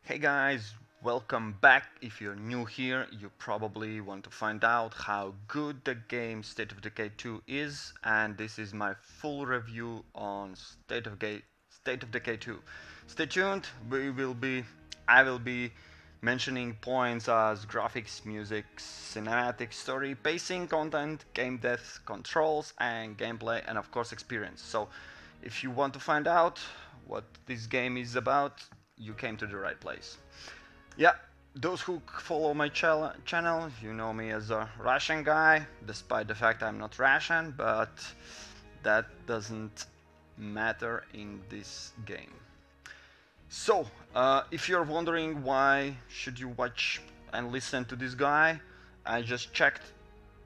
Hey guys, welcome back. If you're new here, you probably want to find out how good the game State of Decay 2 is, and this is my full review on State of Decay 2. Stay tuned. I will be mentioning points as graphics, music, cinematic, story, pacing, content, game depth, controls, and gameplay, and of course experience. So, if you want to find out what this game is about, you came to the right place. Yeah, those who follow my channel, you know me as a Russian guy, despite the fact I'm not Russian, but that doesn't matter in this game. So, if you're wondering why should you watch and listen to this guy, I just checked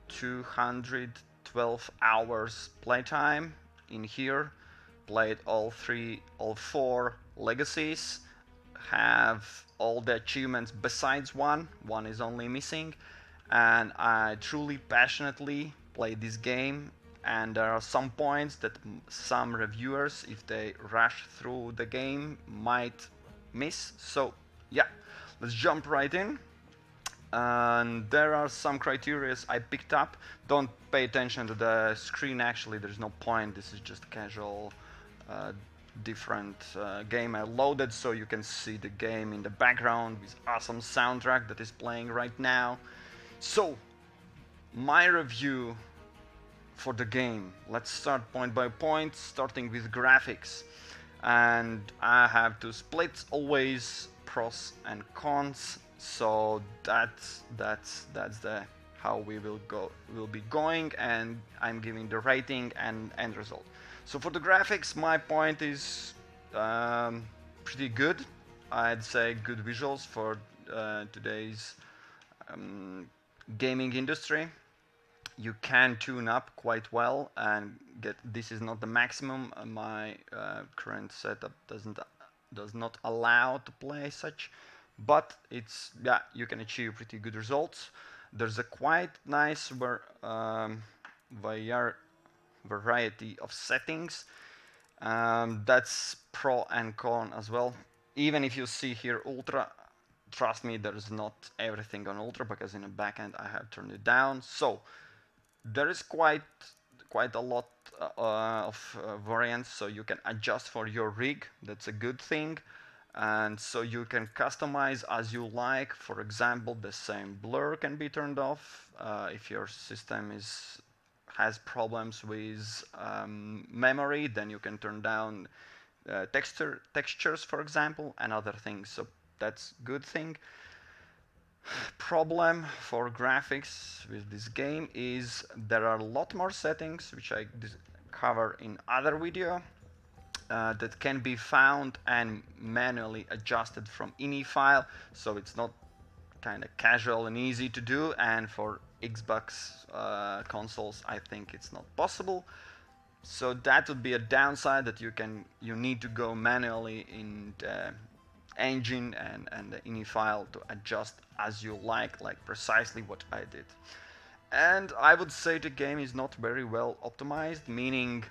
212 hours playtime in here, played all four legacies, have all the achievements besides one. One is only missing, and I truly passionately played this game. And there are some points that some reviewers, if they rush through the game, might miss. So yeah, let's jump right in. And there are some criteria I picked up. Don't pay attention to the screen, actually there's no point, this is just casual uh, different game I loaded so you can see the game in the background with awesome soundtrack that is playing right now. So my review for the game, let's start point by point, starting with graphics. And I have to split always pros and cons, so that's the how we will be going, and I'm giving the rating and end result. So for the graphics, my point is pretty good. I'd say good visuals for today's gaming industry. You can tune up quite well and get. This is not the maximum. My current setup does not allow to play such, but it's, yeah, you can achieve pretty good results. There's a quite nice variety of settings. That's pro and con as well. Even if you see here ultra, trust me, there's not everything on ultra because in the backend I have turned it down. So there is quite a lot of variants, so you can adjust for your rig. That's a good thing. And so you can customize as you like. For example, the same blur can be turned off if your system has problems with memory. Then you can turn down textures, for example, and other things. So that's good thing. Problem for graphics with this game is there are a lot more settings which I cover in other video that can be found and manually adjusted from ini file, so it's not kind of casual and easy to do, and for Xbox consoles I think it's not possible. So that would be a downside, that you need to go manually in the engine and the ini file to adjust as you like precisely what I did. And I would say the game is not very well optimized, meaning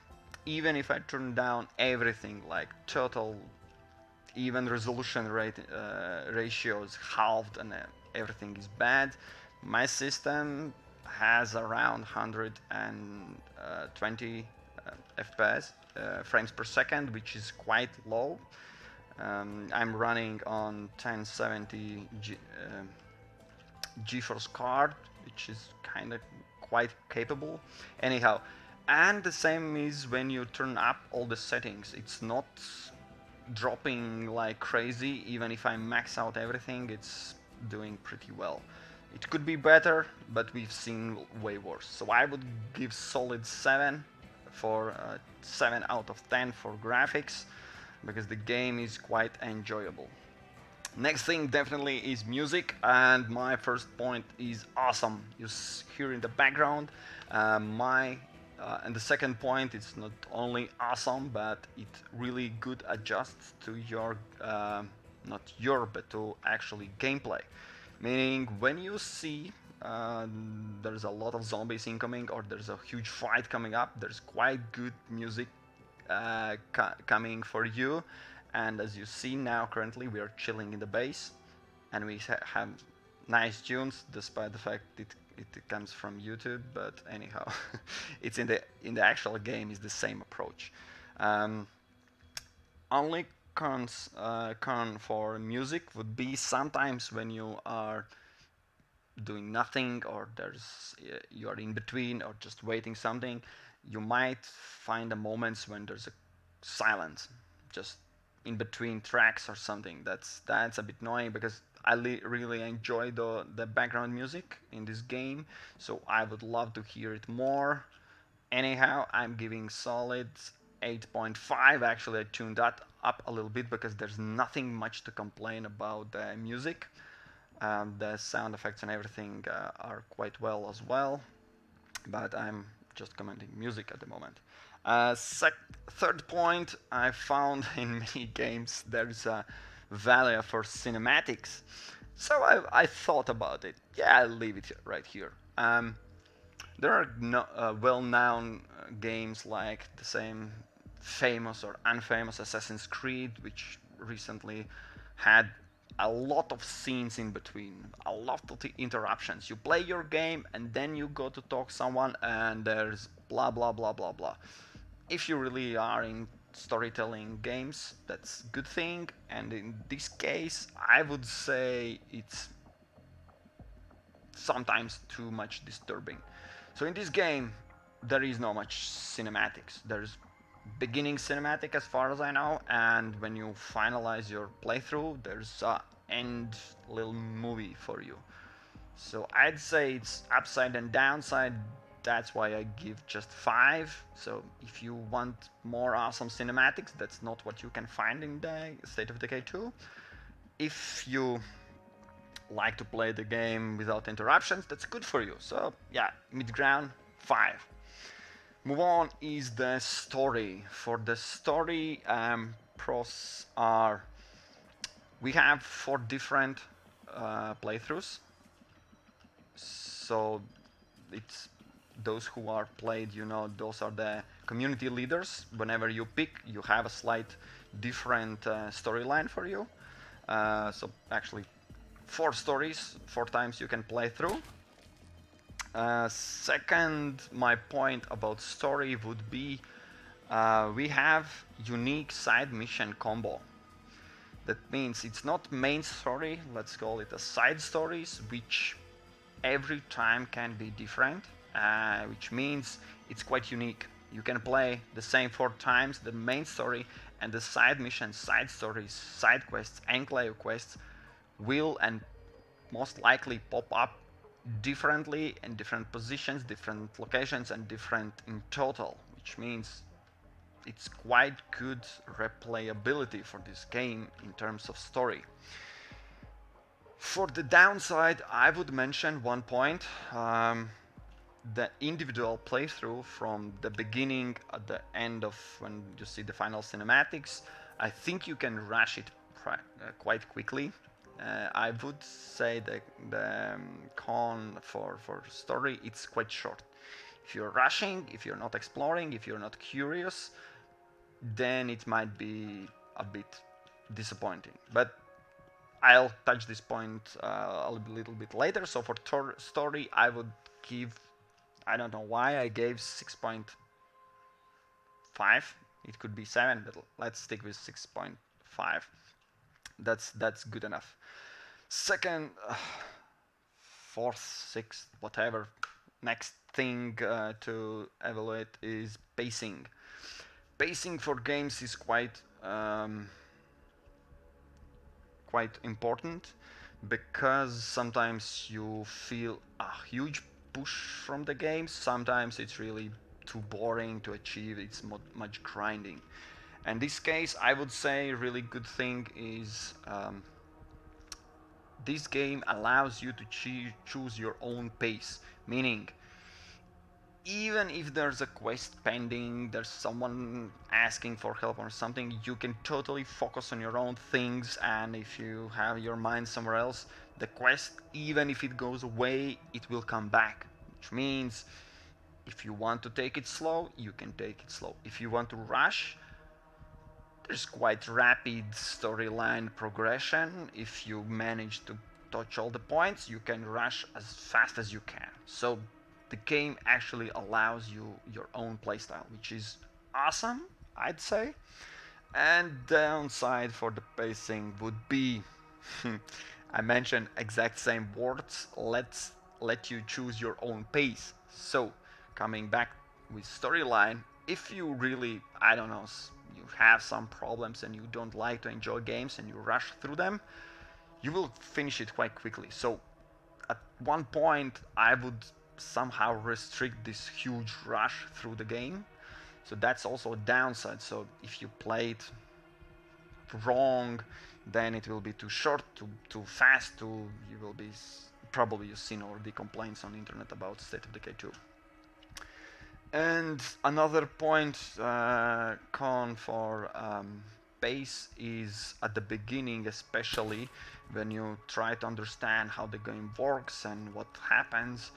even if I turn down everything like total, even resolution ratio is halved and everything is bad, my system has around 120 FPS frames per second, which is quite low. I'm running on 1070 GeForce card, which is kind of quite capable. Anyhow, and the same is when you turn up all the settings. It's not dropping like crazy. Even if I max out everything, it's doing pretty well. It could be better, but we've seen way worse. So I would give solid 7 for 7 out of 10 for graphics, because the game is quite enjoyable. Next thing definitely is music, and my first point is awesome. You hear in the background and the second point, it's not only awesome, but it really good adjusts to your not your but to actually gameplay. Meaning when you see there's a lot of zombies incoming, or there's a huge fight coming up, there's quite good music coming for you, and as you see now, currently we are chilling in the base, and we have nice tunes, despite the fact it comes from YouTube. But anyhow, it's in the actual game is the same approach. Only con for music would be sometimes when you are doing nothing, or you are in between, or just waiting something, you might find the moments when there's a silence just in between tracks or something. That's a bit annoying, because I really enjoy the background music in this game, so I would love to hear it more. Anyhow, I'm giving solid 8.5. Actually, I tuned that up a little bit because there's nothing much to complain about the music. The sound effects and everything are quite well as well, but I'm just commenting music at the moment. Third point, I found in many games there's a value for cinematics, so I thought about it. Yeah, I'll leave it right here. There are well-known games like the same famous or unfamous Assassin's Creed, which recently had a lot of scenes in between, a lot of interruptions. You play your game and then you go to talk to someone and there's blah blah blah blah blah. If you really are in storytelling games, that's a good thing, and in this case I would say it's sometimes too much disturbing. So in this game there is no much cinematics. There's beginning cinematic as far as I know, and when you finalize your playthrough there's a end little movie for you. So I'd say it's upside and downside. That's why I give just 5. So if you want more awesome cinematics, that's not what you can find in the State of Decay 2. If you like to play the game without interruptions, that's good for you. So yeah, mid-ground, 5. Move on is the story. For the story, pros are, we have 4 different playthroughs. So it's those who are played, you know, those are the community leaders. Whenever you pick, you have a slight different storyline for you. So actually 4 stories, 4 times you can play through. Second, my point about story would be we have unique side mission combo. That means it's not main story, let's call it a side stories, which every time can be different, which means it's quite unique. You can play the same 4 times, the main story, and the side missions, side stories, side quests, enclave quests will and most likely pop up differently in different positions, different locations, and different in total, which means it's quite good replayability for this game in terms of story. For the downside, I would mention one point, the individual playthrough from the beginning at the end of when you see the final cinematics. I think you can rush it quite quickly. I would say the con for story, it's quite short. If you're rushing, if you're not exploring, if you're not curious, then it might be a bit disappointing. But I'll touch this point a little bit later. So for story, I would give, I don't know why I gave 6.5. It could be 7, but let's stick with 6.5. That's good enough. Second, fourth, sixth, whatever, next thing to evaluate is pacing. Pacing for games is quite important, because sometimes you feel a huge push from the game, sometimes it's really too boring to achieve, it's much grinding. In this case, I would say a really good thing is this game allows you to choose your own pace, meaning even if there's a quest pending, there's someone asking for help or something, you can totally focus on your own things, and if you have your mind somewhere else, the quest, even if it goes away, it will come back. Which means if you want to take it slow, you can take it slow. If you want to rush, there's quite rapid storyline progression. If you manage to touch all the points, you can rush as fast as you can. So the game actually allows you your own playstyle, which is awesome, I'd say. And downside for the pacing would be I mentioned exact same words. Let's let you choose your own pace. So coming back with storyline, if you really, I don't know, you have some problems and you don't like to enjoy games and you rush through them, you will finish it quite quickly. So at one point I would somehow restrict this huge rush through the game. So that's also a downside. So if you play it wrong, then it will be too short, too fast, you will be, probably you've seen already complaints on the internet about State of Decay 2. And another point, con for pace is at the beginning, especially when you try to understand how the game works and what happens.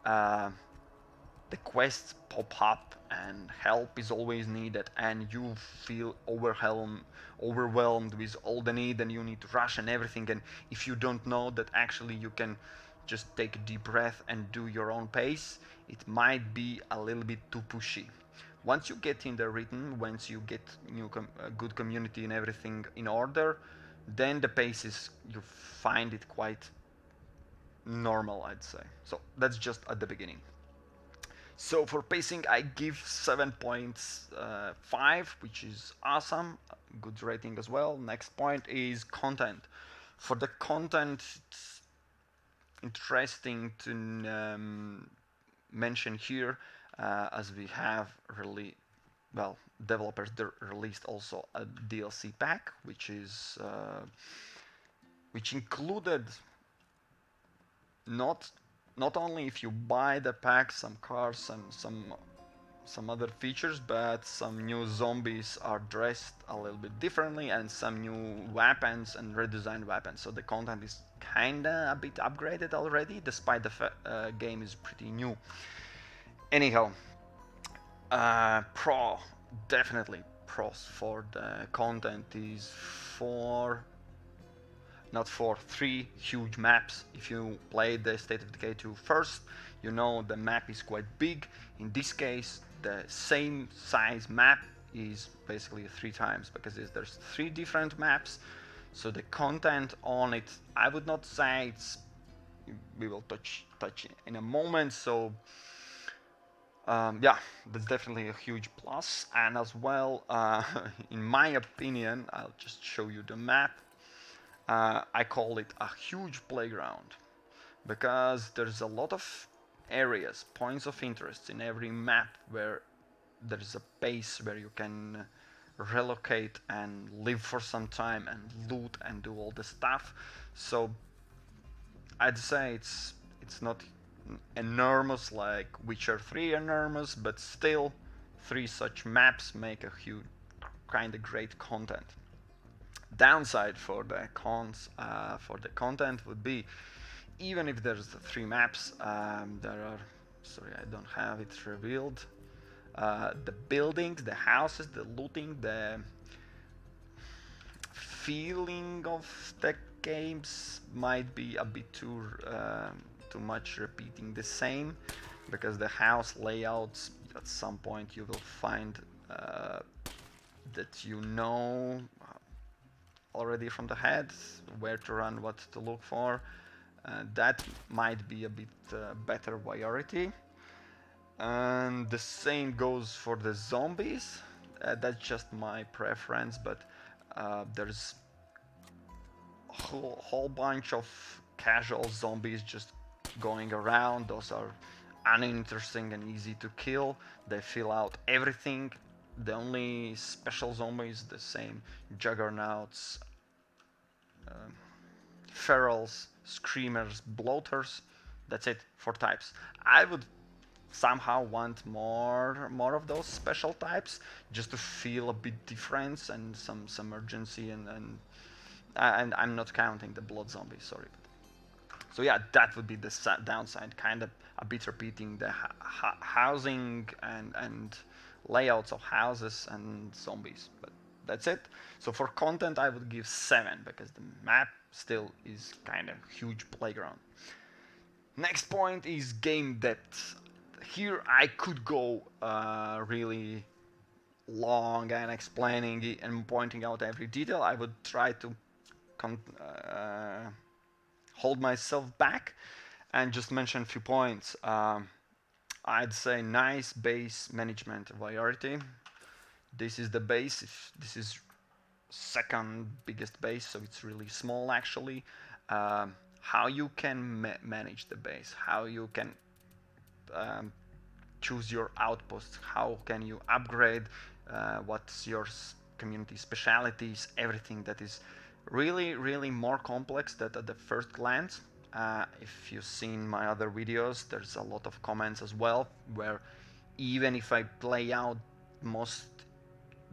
The quests pop up and help is always needed, and you feel overwhelmed with all the need, and you need to rush and everything. And if you don't know that actually you can just take a deep breath and do your own pace, it might be a little bit too pushy. Once you get in the rhythm, once you get a good community and everything in order, then the pace is, you find it quite normal, I'd say. So that's just at the beginning. So for pacing, I give 7.5, which is awesome, good rating as well. Next point is content. For the content, it's interesting to mention here, as we have really, well, developers released also a DLC pack, which is which included not only if you buy the pack some cars and some other features, but some new zombies are dressed a little bit differently, and some new weapons and redesigned weapons. So the content is kinda a bit upgraded already, despite the game is pretty new. Anyhow, definitely pros for the content is three huge maps. If you play the State of Decay 2 first, you know the map is quite big. In this case, the same size map is basically 3 times, because there's 3 different maps. So the content on it, I would not say it's, we will touch in a moment. So yeah, that's definitely a huge plus. And as well, in my opinion, I'll just show you the map. I call it a huge playground, because there's a lot of areas, points of interest in every map, where there's a base where you can relocate and live for some time and loot and do all the stuff. So I'd say it's not enormous like Witcher 3 enormous, but still 3 such maps make a huge, kind of great content. Downside for the for the content would be, even if there's 3 maps, there are, sorry, I don't have it revealed, the buildings, the houses, the looting, the feeling of the games might be a bit too much repeating the same, because the house layouts, at some point you will find that you know already from the head where to run, what to look for. That might be a bit better priority. And the same goes for the zombies. That's just my preference, but there's a whole bunch of casual zombies just going around. Those are uninteresting and easy to kill. They fill out everything. The only special zombies, the same juggernauts, ferals, screamers, bloaters. That's it for types. I would somehow want more of those special types, just to feel a bit difference and some urgency, and I'm not counting the blood zombies, sorry. So yeah, that would be the downside, kind of a bit repeating the housing and layouts of houses and zombies, but that's it. So for content, I would give 7 because the map still is kind of huge playground. Next point is game depth. Here I could go really long and explaining it and pointing out every detail. I would try to hold myself back and just mention a few points. I'd say nice base management priority. This is the base. This is second biggest base, so it's really small actually. How you can manage the base, how you can choose your outposts, how can you upgrade, what's your community specialities, everything that is really more complex than at the first glance. If you've seen my other videos, there's a lot of comments as well where even if I play out most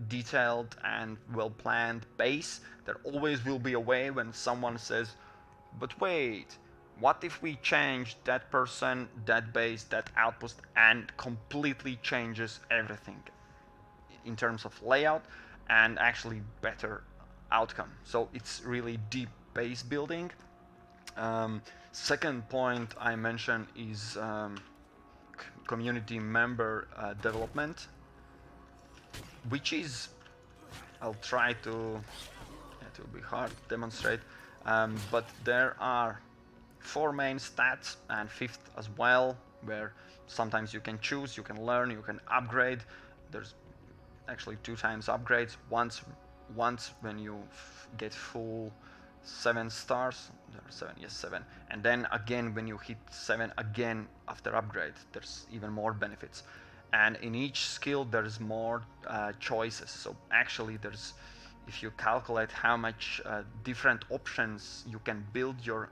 detailed and well-planned base, there always will be a way when someone says, but wait, what if we change that person, that base, that outpost, and completely changes everything in terms of layout and actually better outcome. So it's really deep base building. Second point I mentioned is community member development, which is, I'll try to, it will be hard to demonstrate, but there are 4 main stats and 5th as well, where sometimes you can choose, you can learn, you can upgrade. There's actually 2 times upgrades, once when you get full 7 stars, 7, and then again when you hit 7 again after upgrade. There's even more benefits, and in each skill there's more choices. So actually there's, if you calculate how much different options you can build your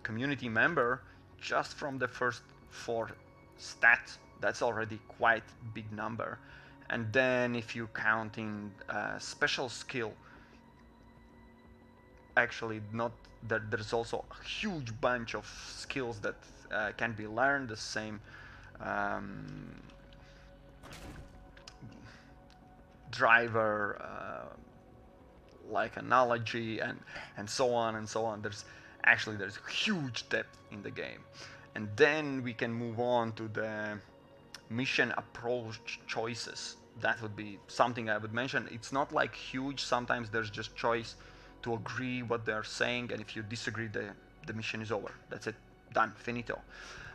community member just from the first 4 stats, that's already quite big number. And then if you count in special skill, actually not that, there's also a huge bunch of skills that can be learned. The same driver, like analogy, and so on and so on. There's huge depth in the game. And then we can move on to the mission approach choices. That would be something I would mention. It's not like huge. Sometimes there's just choice to agree what they're saying, and if you disagree, the mission is over. That's it, done, finito.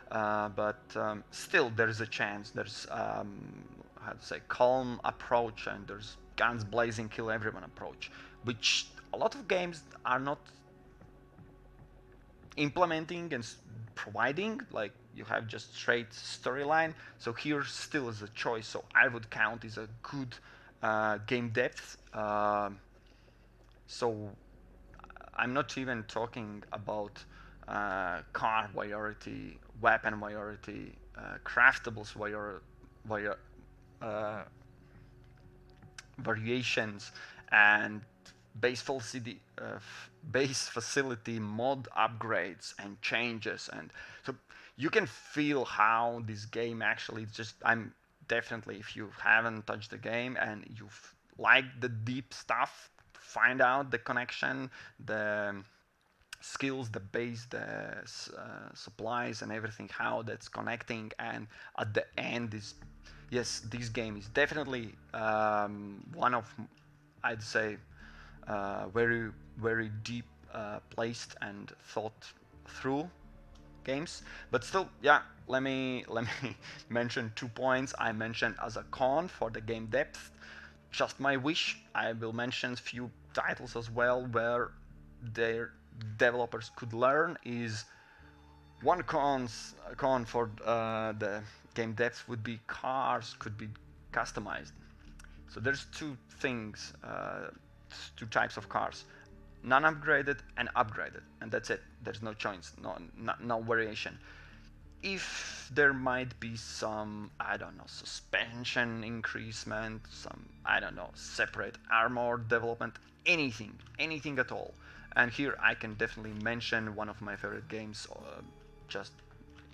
But still there's a chance. There's how to say, calm approach, and there's guns blazing, kill everyone approach, which a lot of games are not implementing and providing. Like, you have just straight storyline. So here still is a choice. So I would count is a good game depth. So I'm not even talking about car priority, weapon priority, craftables variations, and base facility mod upgrades and changes. And so you can feel how this game actually just, I'm definitely, if you haven't touched the game and you've liked the deep stuff, find out the connection, the skills, the base, the supplies and everything, how that's connecting. And at the end is, yes, this game is definitely one of, I'd say, very deep placed and thought through games. But still, yeah, let me mention 2 points I mentioned as a con for the game depth. Just my wish, I will mention a few titles as well where their developers could learn. Is one con for the game depth would be cars could be customized. So there's 2 things, 2 types of cars: non-upgraded and upgraded, and that's it. There's no choice, no variation. If there might be some, I don't know, suspension increasement, some, I don't know, separate armor development, anything at all. And here I can definitely mention one of my favorite games, just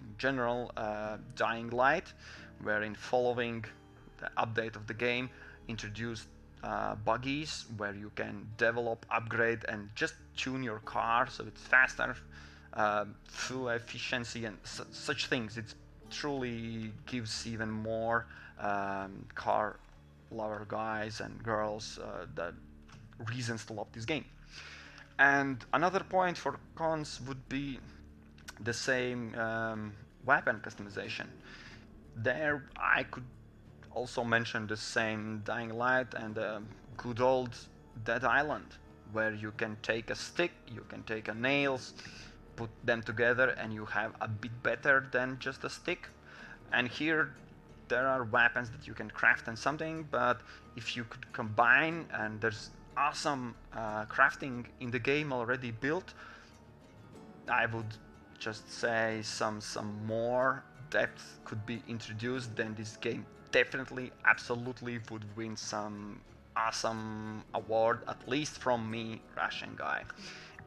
in general, Dying Light, wherein following the update of the game introduced buggies where you can develop, upgrade, and just tune your car so it's faster, fuel efficiency, and such things. It truly gives even more car lover guys and girls the reasons to love this game. And another point for cons would be the same weapon customization. There I could also mention the same Dying Light and good old Dead Island, where you can take a stick, you can take a nails, put them together, and you have a bit better than just a stick. And here there are weapons that you can craft and something, but if you could combine, and there's awesome crafting in the game already built, I would just say some more depth could be introduced, then this game definitely, absolutely would win some awesome award, at least from me, Russian guy.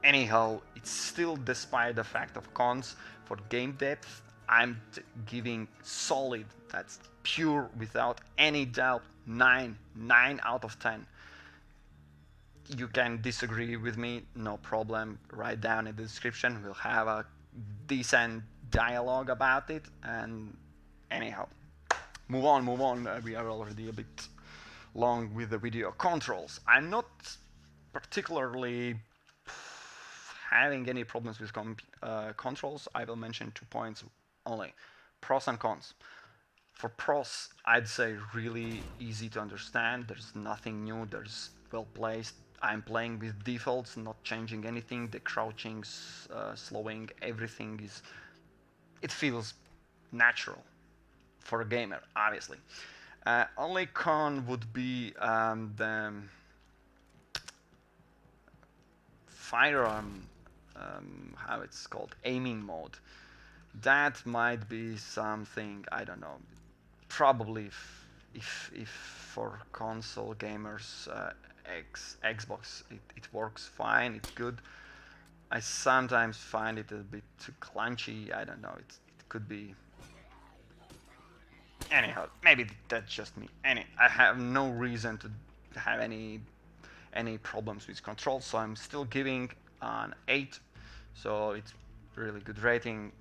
Anyhow, it's still, despite the fact of cons, for game depth, I'm giving solid, that's pure, without any doubt, 9 out of 10. You can disagree with me, no problem, write down in the description, we'll have a decent dialogue about it. And anyhow, move on, we are already a bit long with the video. Controls, I'm not particularly having any problems with controls. I will mention 2 points only, pros and cons. For pros, I'd say really easy to understand, there's nothing new, there's well placed. I'm playing with defaults, not changing anything, the crouching, slowing, everything is, it feels natural for a gamer, obviously. Only con would be the firearm, how it's called, aiming mode. That might be something, I don't know, probably if for console gamers, Xbox, it works fine, it's good. I sometimes find it a bit too clunky, I don't know, it could be. Anyhow, maybe that's just me. I have no reason to have any problems with controls, so I'm still giving an 8, so it's really good rating,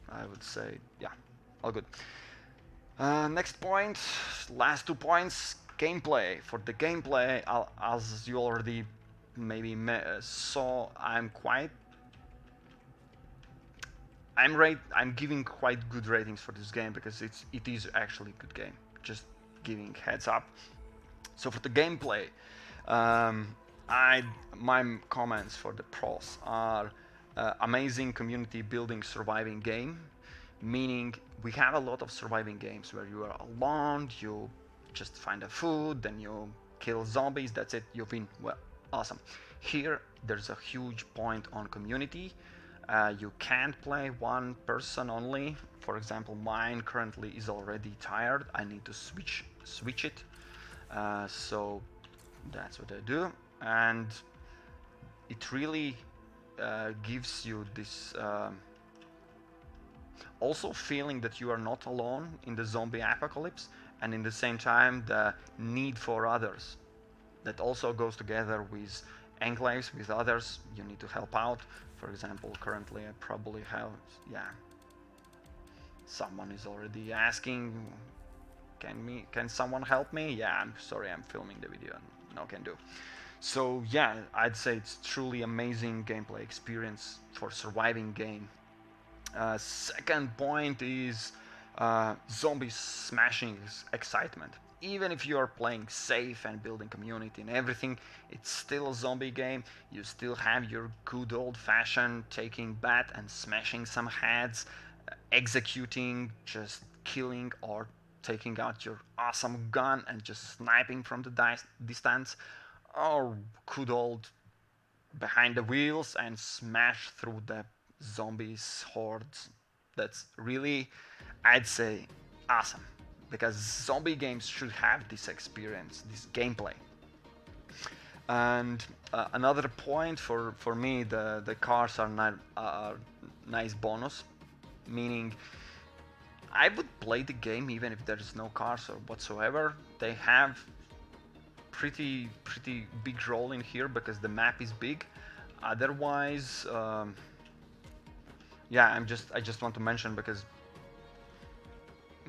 I would say. Yeah, all good. Next point, last 2 points, gameplay. For the gameplay, as you already maybe saw, I'm giving quite good ratings for this game because it is actually a good game. Just giving heads up. So for the gameplay, my comments for the pros are amazing community building surviving game, meaning we have a lot of surviving games where you are alone, you just find a food, then you kill zombies, that's it, you win. Well, awesome. Here there's a huge point on community. You can't play one person only. For example, mine currently is already tired, I need to switch it, so that's what I do. And it really gives you this also feeling that you are not alone in the zombie apocalypse, and in the same time the need for others. That also goes together with enclaves, with others, you need to help out. For example, currently I probably have, yeah, someone is already asking, can someone help me? Yeah, I'm sorry, I'm filming the video, no can do. So yeah, I'd say it's truly amazing gameplay experience for surviving game. Second point is zombie smashing excitement. Even if you are playing safe and building community and everything, it's still a zombie game. You still have your good old-fashioned taking bat and smashing some heads, executing, just killing, or taking out your awesome gun and just sniping from the distance, or good old behind the wheels and smash through the zombies hordes. That's really, I'd say, awesome, because zombie games should have this experience, this gameplay. And another point for me, the cars are not nice bonus, meaning I would play the game even if there is no cars or whatsoever. They have pretty big role in here because the map is big. Otherwise, yeah, I just want to mention because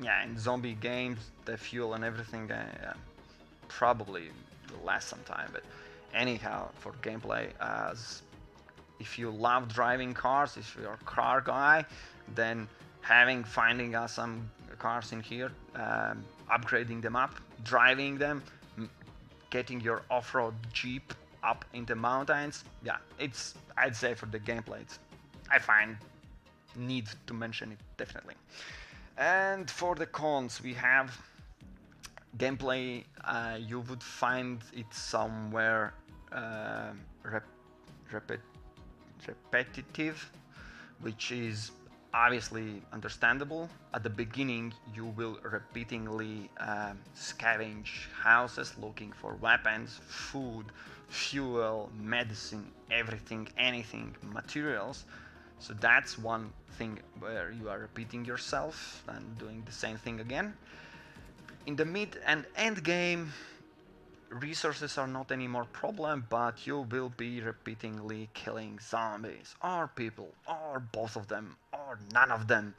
yeah, in zombie games the fuel and everything probably will last some time, but anyhow, for gameplay, as if you love driving cars, if you're a car guy, then finding some cars in here, upgrading them up, driving them, getting your off-road Jeep up in the mountains, yeah, it's, I'd say for the gameplay, I find need to mention it definitely. And for the cons, we have gameplay. You would find it somewhere repetitive, which is obviously understandable. At the beginning, you will repeatedly scavenge houses looking for weapons, food, fuel, medicine, everything, anything, materials. So that's one thing where you are repeating yourself and doing the same thing again. In the mid and end game, resources are not anymore problem, but you will be repeatedly killing zombies or people or both of them or none of them.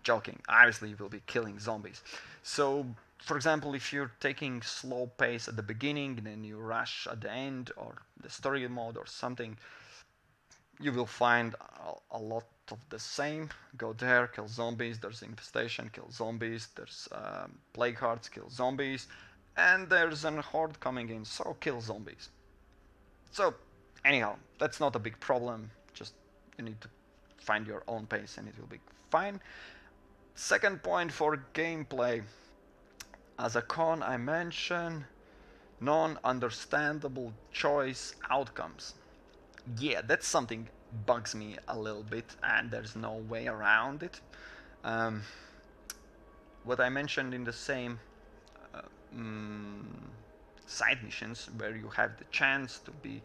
Joking, obviously you will be killing zombies. So for example, if you're taking slow pace at the beginning and then you rush at the end or the story mode or something, you will find a lot of the same. Go there, kill zombies, there's infestation, kill zombies, there's plague hearts, kill zombies, and there's an horde coming in, so kill zombies. So anyhow, that's not a big problem, just you need to find your own pace and it will be fine. Second point for gameplay, as a con I mentioned non-understandable choice outcomes. Yeah, that's something bugs me a little bit and there's no way around it. What I mentioned in the same side missions where you have the chance to be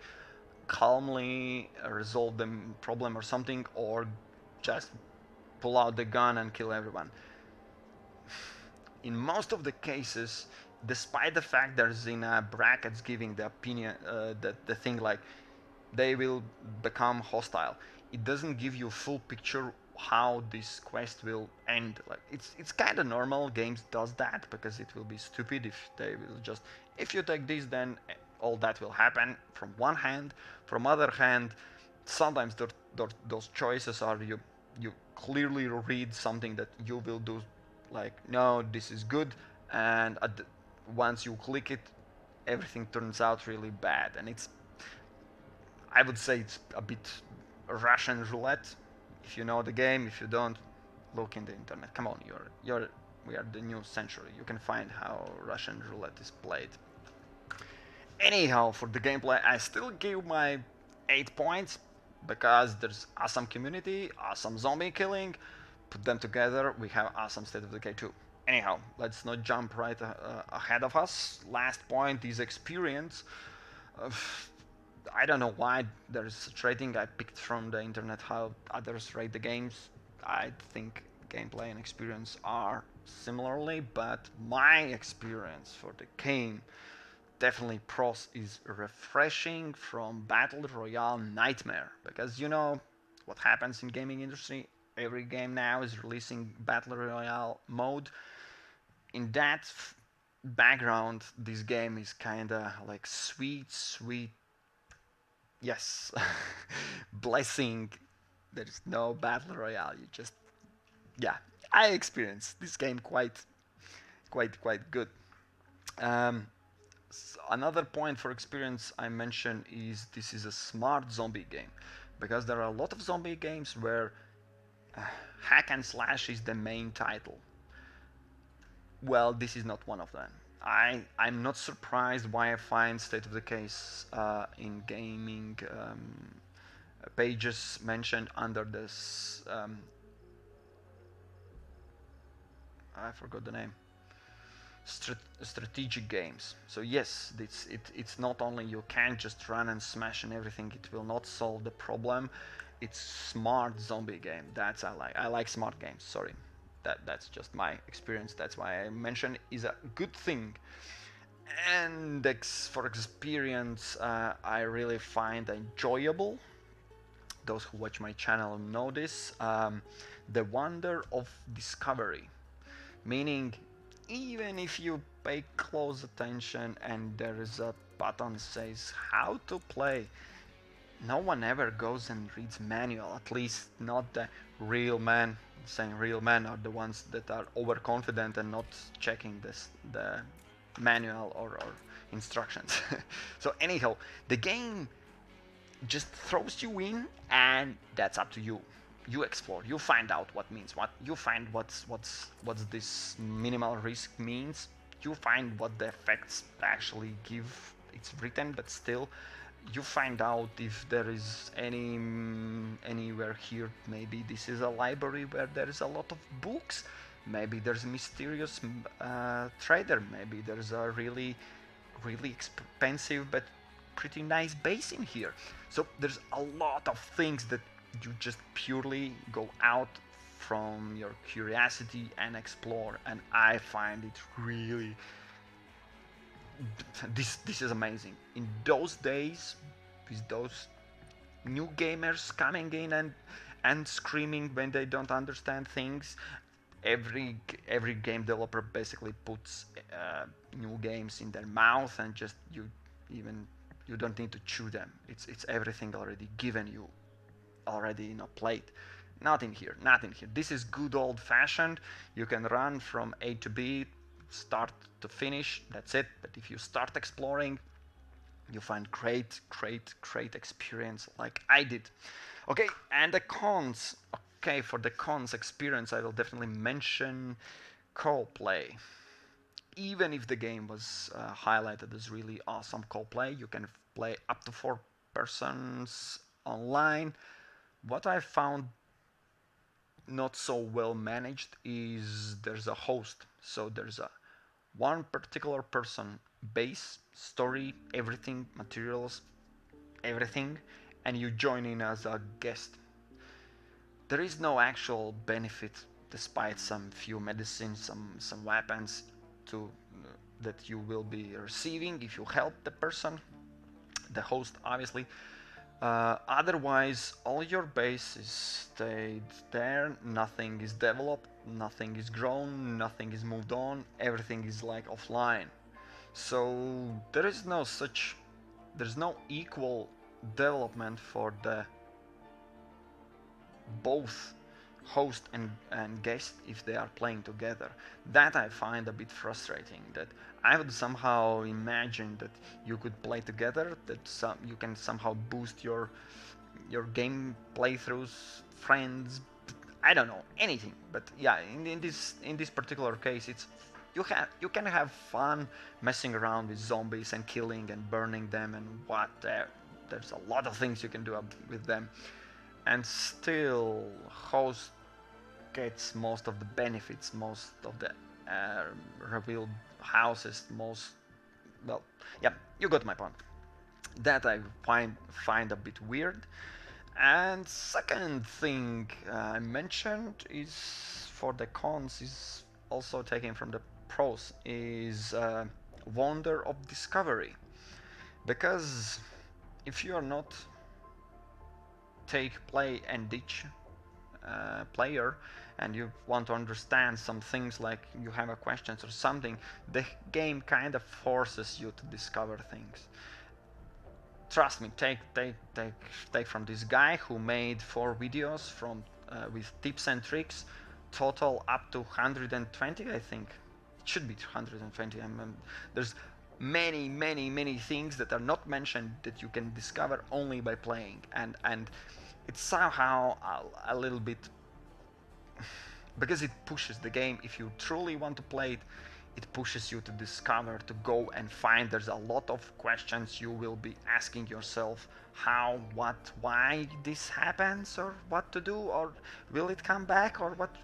calmly resolve the problem or something, or just pull out the gun and kill everyone. In most of the cases, despite the fact there's in brackets giving the opinion that the thing like they will become hostile, it doesn't give you a full picture how this quest will end. Like it's kind of normal, games does that because it will be stupid if they will just, if you take this then all that will happen from one hand. From other hand, sometimes those choices are you clearly read something that you will do, like no, this is good, and once you click it, everything turns out really bad, and it's, I would say it's a bit Russian roulette. If you know the game, if you don't, look in the internet. Come on, we are the new century. You can find how Russian roulette is played. Anyhow, for the gameplay, I still give my 8 points because there's awesome community, awesome zombie killing. Put them together, we have awesome State of Decay 2. Anyhow, let's not jump right ahead of us. Last point is experience. I don't know why there's such rating. I picked from the internet how others rate the games. I think gameplay and experience are similarly, but my experience for the game, definitely pros is refreshing from Battle Royale nightmare. Because you know what happens in gaming industry, every game now is releasing Battle Royale mode. In that background, this game is kinda like sweet, yes, blessing. There's no Battle Royale, you just, yeah, I experienced this game quite good. Another point for experience I mentioned is this is a smart zombie game, because there are a lot of zombie games where hack and slash is the main title. Well, this is not one of them. I'm not surprised why I find State of Decay in gaming pages mentioned under this, I forgot the name, strategic games. So yes, it's not only you can't just run and smash and everything, it will not solve the problem. It's smart zombie game. That's I like smart games, sorry. That's just my experience. That's why I mentioned is a good thing. and for experience, I really find enjoyable. Those who watch my channel know this. The wonder of discovery, meaning even if you pay close attention and there is a button says how to play, no one ever goes and reads manual, at least not the real men. Saying real men are the ones that are overconfident and not checking the manual or instructions. So anyhow, the game just throws you in, and that's up to you. You explore, you find out what means what, you find what's this minimal risk means, you find what the effects actually give. It's written, but still you find out if there is anywhere here. Maybe this is a library where there is a lot of books, maybe there's a mysterious trader, maybe there's a really expensive but pretty nice base in here. So there's a lot of things that you just purely go out from your curiosity and explore, and I find it really, this is amazing. In those days, with those new gamers coming in and screaming when they don't understand things, every game developer basically puts new games in their mouth, and just you don't need to chew them. It's everything already given you, already in a plate. Nothing here. This is good old fashioned. You can run from A to B, start to finish, that's it. But if you start exploring, you find great experience like I did. Okay, and the cons. Okay, for the cons experience, I will definitely mention co-play. Even if the game was highlighted as really awesome co-play, you can play up to 4 persons online. What I found not so well managed is there's a host. So there's a one particular person, base, story, everything, materials, everything, and you join in as a guest. There is no actual benefit, despite some few medicines, some weapons to that you will be receiving if you help the person, the host, obviously. Otherwise, all your base is stayed there. Nothing is developed, nothing is grown, nothing is moved on. Everything is like offline. So there's no equal development for the both host and guest if they are playing together. That I find a bit frustrating. That I would somehow imagine that you could play together, that you can somehow boost your game playthroughs, friends, I don't know, anything. But yeah, in this particular case, it's you can have fun messing around with zombies and killing and burning them and what. There's a lot of things you can do with them, and still host gets most of the benefits, most of the revealed houses, well, yeah, you got my point. That I find a bit weird. And second thing I mentioned is for the cons, is also taken from the pros, is wonder of discovery. Because if you are not take, play and ditch player, and you want to understand some things, like you have a questions or something, the game kind of forces you to discover things. Trust me, take from this guy who made 4 videos from with tips and tricks, total up to 120, I think. It should be 120. There's many things that are not mentioned that you can discover only by playing, and it's somehow a little bit, because it pushes the game. If you truly want to play it, it pushes you to discover, to go and find. There's a lot of questions you will be asking yourself: how, what, why this happens, or what to do, or will it come back, or what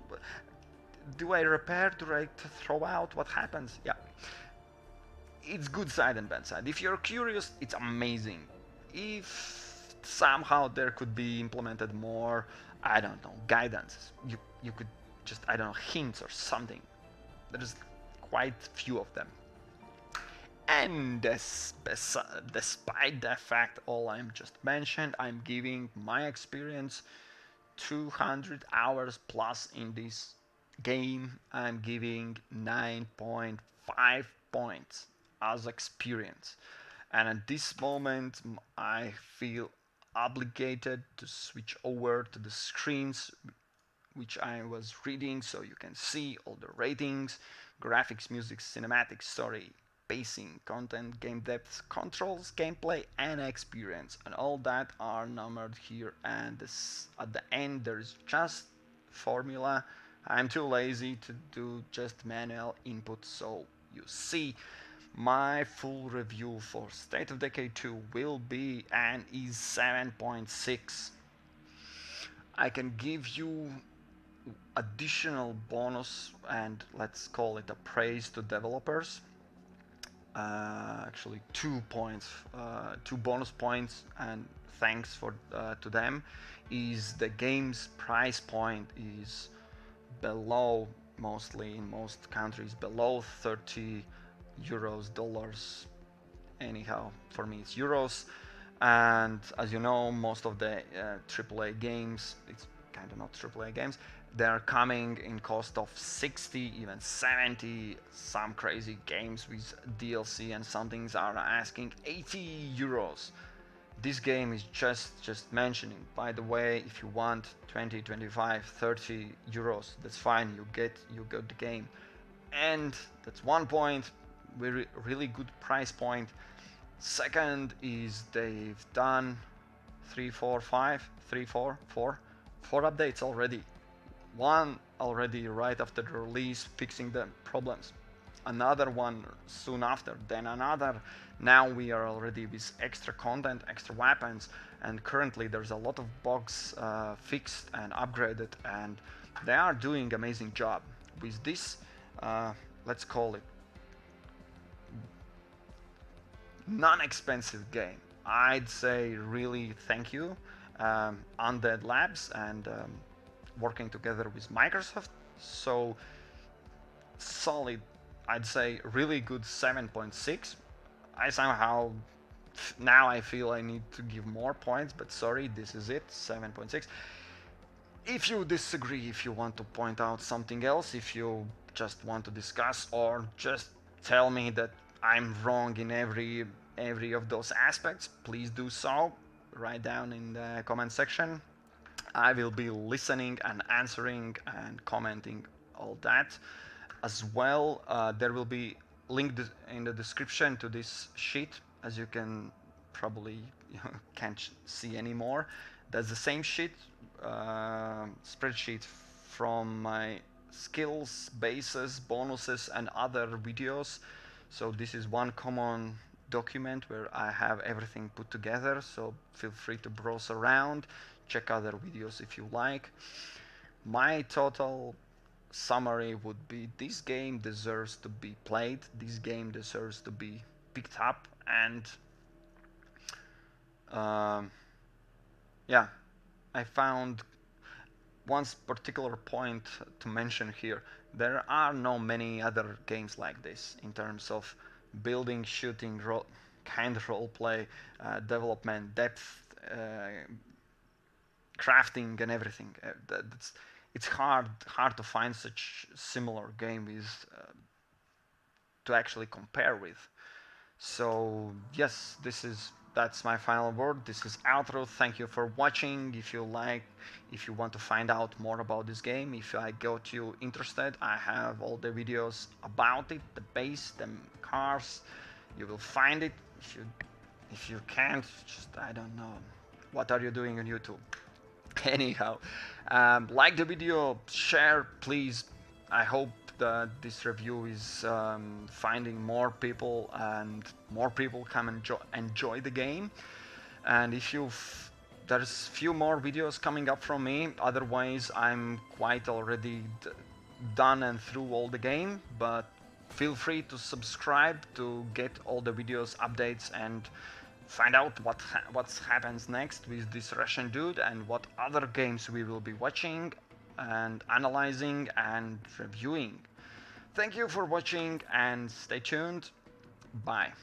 do I repair, do I throw out, what happens? Yeah, it's good side and bad side. If you're curious, it's amazing. If somehow there could be implemented more, I don't know, guidance, you could just, I don't know, hints or something. There's quite few of them. And despite the fact all I'm just mentioned, I'm giving my experience 200 hours plus in this game. I'm giving 9.5 points as experience. And at this moment, I feel obligated to switch over to the screens which I was reading, so you can see all the ratings, graphics, music, cinematic, story, pacing, content, game depth, controls, gameplay, and experience, and all that are numbered here. And this, at the end, there is just formula. I'm too lazy to do just manual input, so you see. My full review for State of Decay 2 will be and is 7.6. I can give you additional bonus, and let's call it a praise to developers. Actually 2 points, 2 bonus points, and thanks for to them. Is the game's price point is below, mostly in most countries, below 30 euros, dollars. Anyhow, for me it's euros. And as you know, most of the AAA games, it's kind of not AAA games, they're coming in cost of 60, even 70. Some crazy games with DLC and some things are asking 80 euros. This game is just mentioning. By the way, if you want 20, 25, 30 euros, that's fine. You get the game, and that's 1 point. Really good price point. Second is they've done 4 updates already. One already right after the release, fixing the problems. Another one soon after, then another. Now we are already with extra content, extra weapons, and currently there's a lot of bugs fixed and upgraded, and they are doing amazing job with this. Let's call it non-expensive game. I'd say really thank you, Undead Labs, and working together with Microsoft. So solid, I'd say really good 7.6. I somehow now I feel I need to give more points, but sorry, this is it, 7.6. If you disagree, if you want to point out something else, if you just want to discuss or just tell me that I'm wrong in every of those aspects, please do so. Write down in the comment section. I will be listening and answering and commenting all that as well. There will be linked in the description to this sheet, as you can probably can't see anymore. That's the same sheet, spreadsheet from my skills, bases, bonuses, and other videos. So this is one common document where I have everything put together, so feel free to browse around, check other videos if you like. My total summary would be: this game deserves to be played, this game deserves to be picked up, and yeah, I found one particular point to mention here. There are no many other games like this in terms of building, shooting, kind of role play, development, depth, crafting, and everything. It's hard to find such similar game with to actually compare with. So yes, that's my final word. This is Outtro. Thank you for watching. If you want to find out more about this game, if I got you interested, I have all the videos about it, the base, the cars. You will find it. If you can't, just, I don't know, what are you doing on YouTube? Anyhow, like the video, share, please. I hope that this review is finding more people, and more people come enjoy the game. And if there's few more videos coming up from me. Otherwise, I'm quite already done and through all the game. But feel free to subscribe to get all the videos, updates, and find out what happens next with this Russian dude, and what other games we will be watching and analyzing and reviewing. Thank you for watching, and stay tuned. Bye.